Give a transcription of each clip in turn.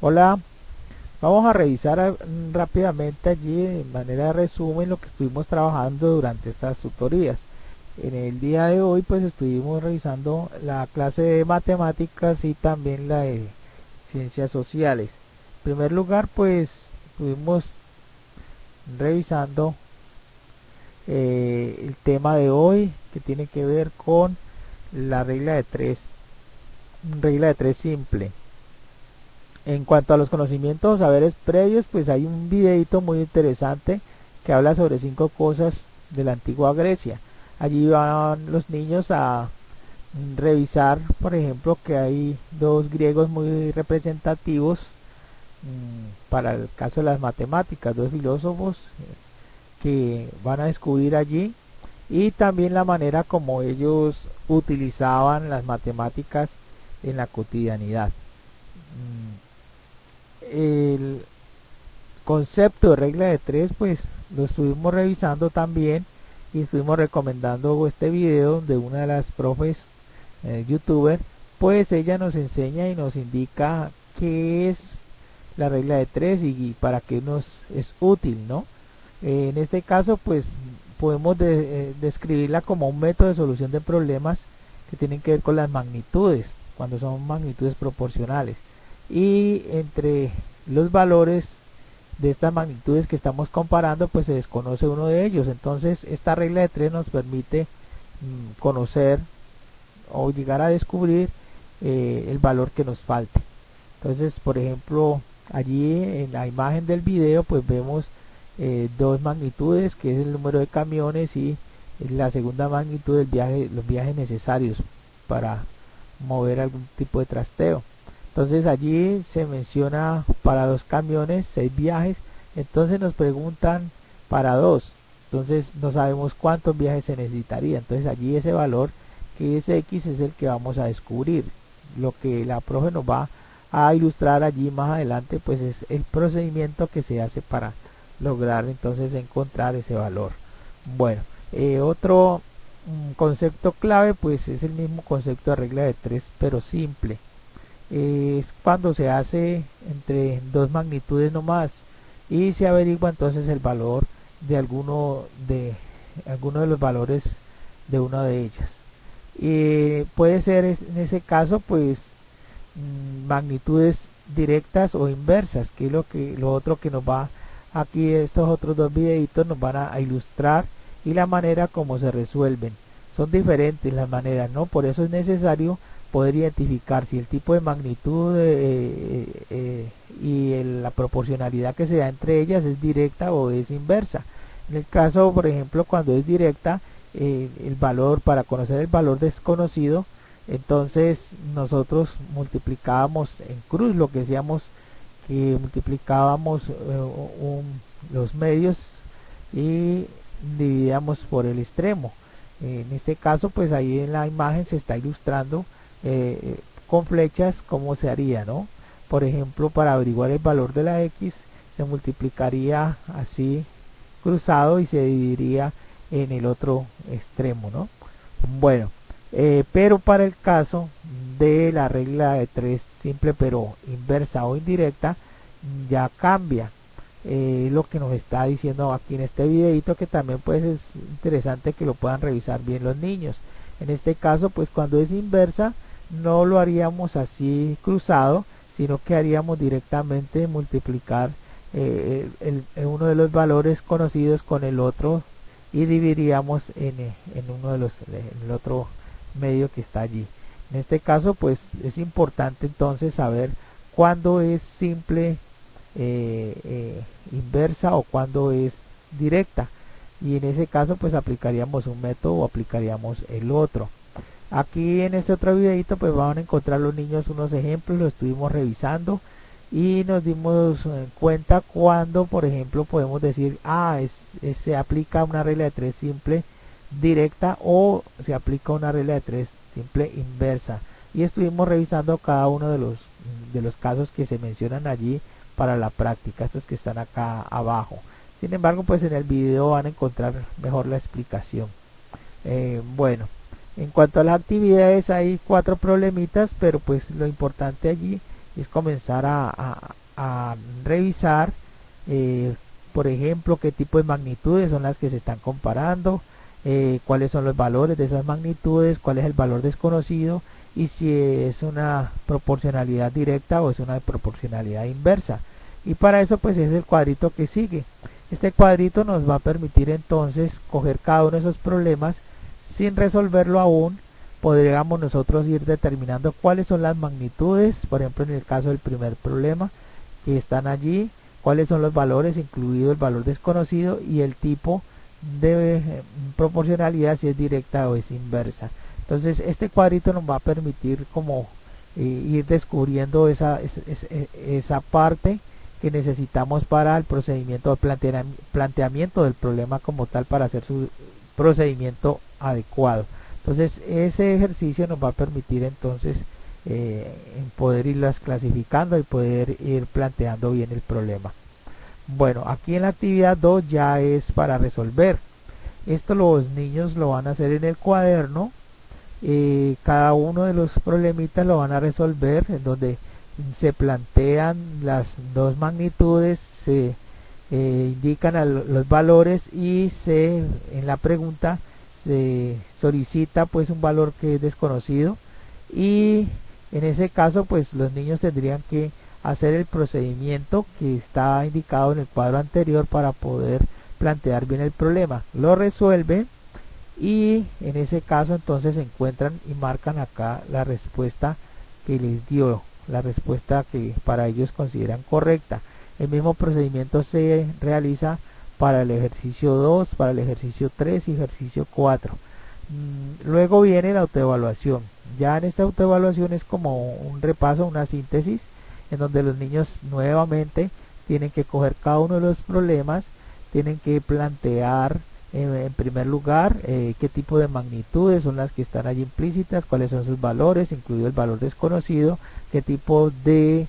Hola, vamos a revisar rápidamente allí de manera de resumen lo que estuvimos trabajando durante estas tutorías. En el día de hoy pues estuvimos revisando la clase de matemáticas y también la de ciencias sociales. En primer lugar pues estuvimos revisando el tema de hoy que tiene que ver con la regla de tres simple. En cuanto a los conocimientos o saberes previos, pues hay un videito muy interesante que habla sobre 5 cosas de la antigua Grecia. Allí van los niños a revisar, por ejemplo, que hay dos griegos muy representativos para el caso de las matemáticas, dos filósofos que van a descubrir allí y también la manera como ellos utilizaban las matemáticas en la cotidianidad. El concepto de regla de tres pues lo estuvimos revisando también y estuvimos recomendando este video de una de las profes youtuber, pues ella nos enseña y nos indica qué es la regla de tres y para qué nos es útil, ¿no? En este caso pues podemos describirla como un método de solución de problemas que tienen que ver con las magnitudes, cuando son magnitudes proporcionales, y entre los valores de estas magnitudes que estamos comparando pues se desconoce uno de ellos. Entonces esta regla de tres nos permite conocer o llegar a descubrir el valor que nos falte. Entonces, por ejemplo, allí en la imagen del video pues vemos dos magnitudes, que es el número de camiones y la segunda magnitud del viaje, los viajes necesarios para mover algún tipo de trasteo. Entonces allí se menciona para 2 camiones 6 viajes. Entonces nos preguntan para 2. Entonces no sabemos cuántos viajes se necesitaría. Entonces allí ese valor que es X es el que vamos a descubrir. Lo que la profe nos va a ilustrar allí más adelante pues es el procedimiento que se hace para lograr entonces encontrar ese valor. Bueno, otro concepto clave pues es el mismo concepto de regla de tres pero simple. Es cuando se hace entre dos magnitudes no más y se averigua entonces el valor de alguno de los valores de una de ellas. Puede ser en ese caso pues magnitudes directas o inversas, que es lo otro que nos va aquí. Estos otros dos videitos nos van a ilustrar y la manera como se resuelven. Son diferentes las maneras, ¿no? Por eso es necesario poder identificar si el tipo de magnitud y la proporcionalidad que se da entre ellas es directa o es inversa. En el caso, por ejemplo, cuando es directa, el valor, para conocer el valor desconocido, entonces nosotros multiplicábamos en cruz, lo que decíamos que multiplicábamos los medios y dividíamos por el extremo. En este caso pues ahí en la imagen se está ilustrando con flechas cómo se haría, ¿no? Por ejemplo, para averiguar el valor de la X se multiplicaría así cruzado y se dividiría en el otro extremo, ¿no? Bueno, pero para el caso de la regla de tres simple pero inversa o indirecta ya cambia. Lo que nos está diciendo aquí en este videito, que también pues es interesante que lo puedan revisar bien los niños. En este caso pues cuando es inversa no lo haríamos así cruzado, sino que haríamos directamente multiplicar uno de los valores conocidos con el otro y dividiríamos en uno de en el otro medio que está allí. En este caso pues es importante entonces saber cuándo es simple inversa o cuando es directa, y en ese caso pues aplicaríamos un método o aplicaríamos el otro. Aquí en este otro videito pues van a encontrar los niños unos ejemplos, lo estuvimos revisando y nos dimos cuenta cuando por ejemplo podemos decir se aplica una regla de tres simple directa o se aplica una regla de tres simple inversa, y estuvimos revisando cada uno de los casos que se mencionan allí para la práctica, estos que están acá abajo. Sin embargo pues en el video van a encontrar mejor la explicación. Bueno, en cuanto a las actividades hay 4 problemitas, pero pues lo importante allí es comenzar a revisar, por ejemplo, qué tipo de magnitudes son las que se están comparando, cuáles son los valores de esas magnitudes, cuál es el valor desconocido y si es una proporcionalidad directa o es una proporcionalidad inversa. Y para eso pues es el cuadrito que sigue. Este cuadrito nos va a permitir entonces coger cada uno de esos problemas sin resolverlo aún. Podríamos nosotros ir determinando cuáles son las magnitudes, por ejemplo en el caso del primer problema que están allí, cuáles son los valores, incluido el valor desconocido y el tipo de proporcionalidad, si es directa o es inversa. Entonces este cuadrito nos va a permitir como ir descubriendo esa parte que necesitamos para el procedimiento de planteamiento del problema como tal, para hacer su procedimiento adecuado. Entonces ese ejercicio nos va a permitir entonces poder irlas clasificando y poder ir planteando bien el problema. Bueno, aquí en la actividad 2 ya es para resolver. Esto los niños lo van a hacer en el cuaderno. Cada uno de los problemitas lo van a resolver en donde se plantean las dos magnitudes, se indican los valores y en la pregunta se solicita pues un valor que es desconocido, y en ese caso pues los niños tendrían que hacer el procedimiento que está indicado en el cuadro anterior para poder plantear bien el problema. Lo resuelven y en ese caso entonces encuentran y marcan acá la respuesta que les dio, la respuesta que para ellos consideran correcta. El mismo procedimiento se realiza para el ejercicio 2, para el ejercicio 3 y ejercicio 4. Luego viene la autoevaluación. Ya en esta autoevaluación es como un repaso, una síntesis, en donde los niños nuevamente tienen que coger cada uno de los problemas, tienen que plantear en primer lugar qué tipo de magnitudes son las que están allí implícitas, cuáles son sus valores, incluido el valor desconocido, qué tipo de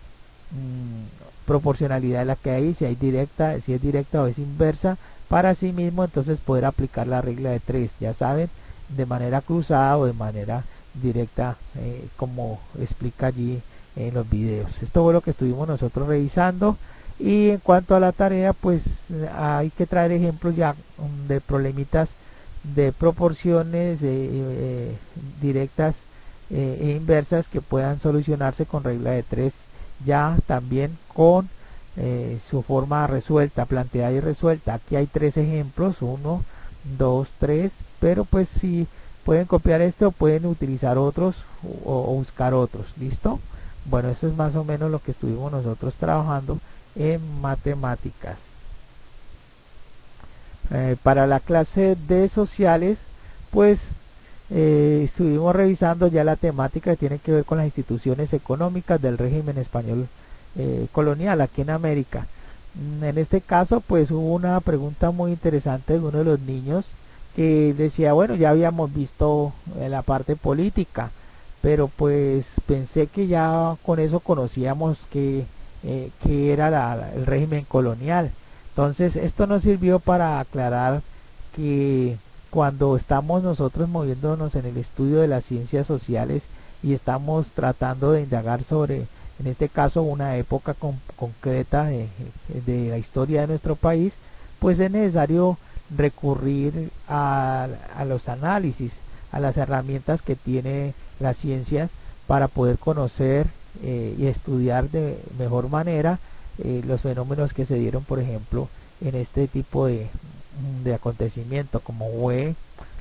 proporcionalidad es la que hay, si es directa o es inversa, para así mismo entonces poder aplicar la regla de 3, ya saben, de manera cruzada o de manera directa, como explica allí en los videos. Esto fue lo que estuvimos nosotros revisando. Y en cuanto a la tarea, pues hay que traer ejemplos ya de problemitas de proporciones directas e inversas que puedan solucionarse con regla de 3, ya también con su forma resuelta, planteada y resuelta. Aquí hay 3 ejemplos, 1, 2, 3, pero pues si pueden copiar esto, pueden utilizar otros o buscar otros. ¿Listo? Bueno, eso es más o menos lo que estuvimos nosotros trabajando en matemáticas. Para la clase de sociales, pues estuvimos revisando ya la temática que tiene que ver con las instituciones económicas del régimen español colonial aquí en América. En este caso, pues hubo una pregunta muy interesante de uno de los niños que decía, bueno, ya habíamos visto la parte política, pero pues pensé que ya con eso conocíamos que era el régimen colonial. Entonces esto nos sirvió para aclarar que cuando estamos nosotros moviéndonos en el estudio de las ciencias sociales y estamos tratando de indagar sobre, en este caso, una época concreta de la historia de nuestro país, pues es necesario recurrir a los análisis, a las herramientas que tiene las ciencias para poder conocer y estudiar de mejor manera los fenómenos que se dieron, por ejemplo, en este tipo de acontecimiento como fue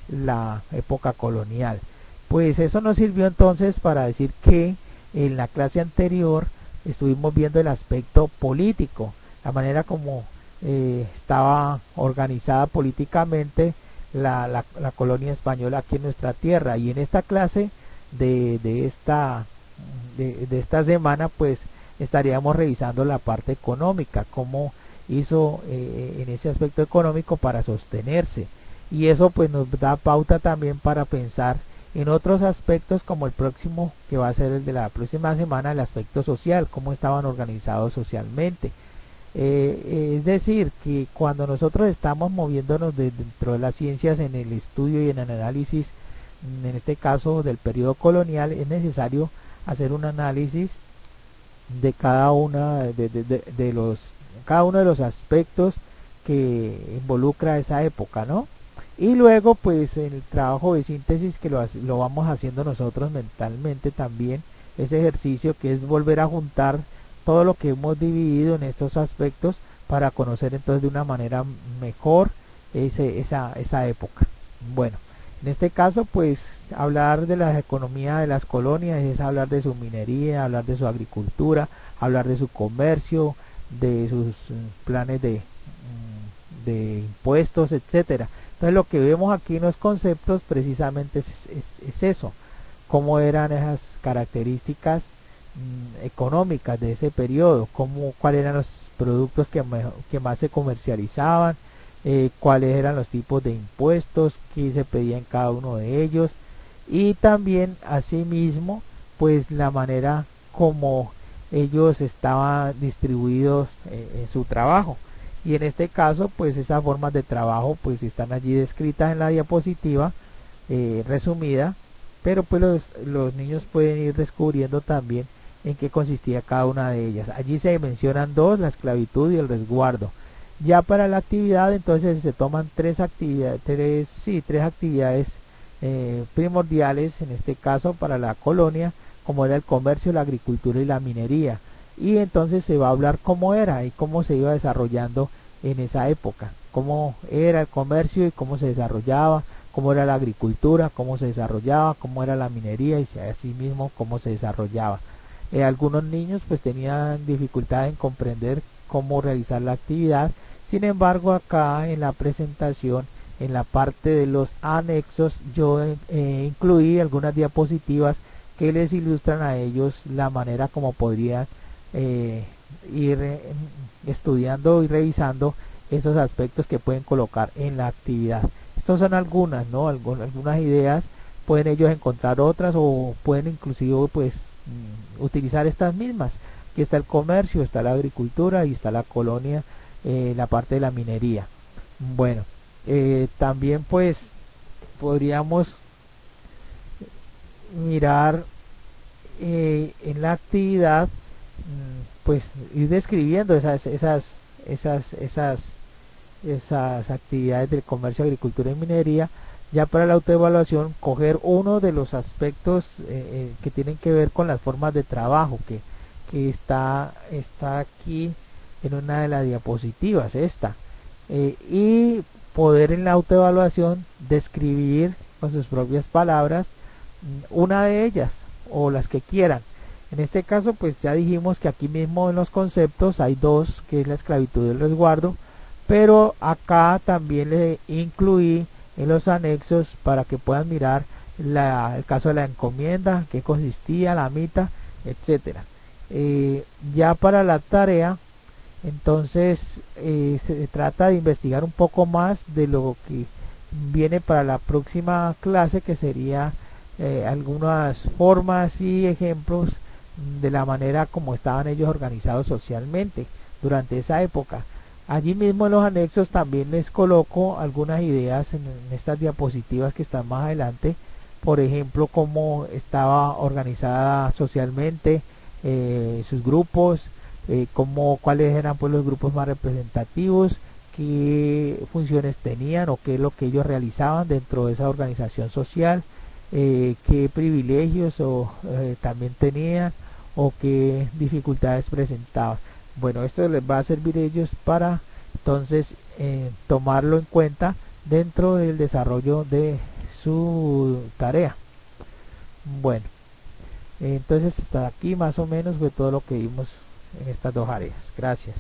la época colonial. Pues eso nos sirvió entonces para decir que en la clase anterior estuvimos viendo el aspecto político, la manera como estaba organizada políticamente la colonia española aquí en nuestra tierra, y en esta clase de esta semana pues estaríamos revisando la parte económica, cómo hizo en ese aspecto económico para sostenerse, y eso pues nos da pauta también para pensar en otros aspectos como el próximo, que va a ser el de la próxima semana, el aspecto social, cómo estaban organizados socialmente. Es decir, que cuando nosotros estamos moviéndonos dentro de las ciencias en el estudio y en el análisis, en este caso del periodo colonial, es necesario hacer un análisis de cada una de los cada uno de los aspectos que involucra esa época, ¿no? Y luego pues el trabajo de síntesis que lo vamos haciendo nosotros mentalmente también, ese ejercicio que es volver a juntar todo lo que hemos dividido en estos aspectos para conocer entonces de una manera mejor esa época. Bueno, en este caso pues hablar de la economía de las colonias es hablar de su minería, hablar de su agricultura, hablar de su comercio, de sus planes de impuestos, etcétera. Entonces lo que vemos aquí en los conceptos precisamente es eso, cómo eran esas características económicas de ese periodo, cuáles eran los productos que más se comercializaban, cuáles eran los tipos de impuestos que se pedía en cada uno de ellos, y también asimismo pues la manera como ellos estaban distribuidos en su trabajo. Y en este caso pues esas formas de trabajo pues están allí descritas en la diapositiva resumida, pero pues los niños pueden ir descubriendo también en qué consistía cada una de ellas. Allí se mencionan dos, la esclavitud y el resguardo. Ya para la actividad entonces se toman tres actividades primordiales en este caso para la colonia, como era el comercio, la agricultura y la minería. Y entonces se va a hablar cómo era y cómo se iba desarrollando en esa época, cómo era el comercio y cómo se desarrollaba, cómo era la agricultura, cómo se desarrollaba, cómo era la minería y así mismo cómo se desarrollaba. Algunos niños pues tenían dificultad en comprender cómo realizar la actividad. Sin embargo, acá en la presentación, en la parte de los anexos, yo incluí algunas diapositivas que les ilustran a ellos la manera como podrían ir estudiando y revisando esos aspectos que pueden colocar en la actividad. Estas son algunas, ¿no? Algunas ideas, pueden ellos encontrar otras o pueden inclusive pues utilizar estas mismas. Aquí está el comercio, está la agricultura y está la colonia, la parte de la minería. Bueno, también pues podríamos mirar en la actividad, pues ir describiendo esas actividades del comercio, agricultura y minería. Ya para la autoevaluación, coger uno de los aspectos que tienen que ver con las formas de trabajo que está aquí en una de las diapositivas, y poder en la autoevaluación describir con sus propias palabras una de ellas o las que quieran. En este caso pues ya dijimos que aquí mismo en los conceptos hay dos, que es la esclavitud y el resguardo, pero acá también le incluí en los anexos para que puedan mirar el caso de la encomienda, qué consistía, la mitad, etcétera. Ya para la tarea entonces se trata de investigar un poco más de lo que viene para la próxima clase, que sería algunas formas y ejemplos de la manera como estaban ellos organizados socialmente durante esa época. Allí mismo en los anexos también les coloco algunas ideas en estas diapositivas que están más adelante, por ejemplo cómo estaba organizada socialmente sus grupos, cuáles eran pues los grupos más representativos, qué funciones tenían o qué es lo que ellos realizaban dentro de esa organización social, qué privilegios también tenían o qué dificultades presentaban. Bueno, esto les va a servir a ellos para entonces tomarlo en cuenta dentro del desarrollo de su tarea. Bueno, entonces hasta aquí más o menos fue todo lo que vimos en estas dos áreas. Gracias.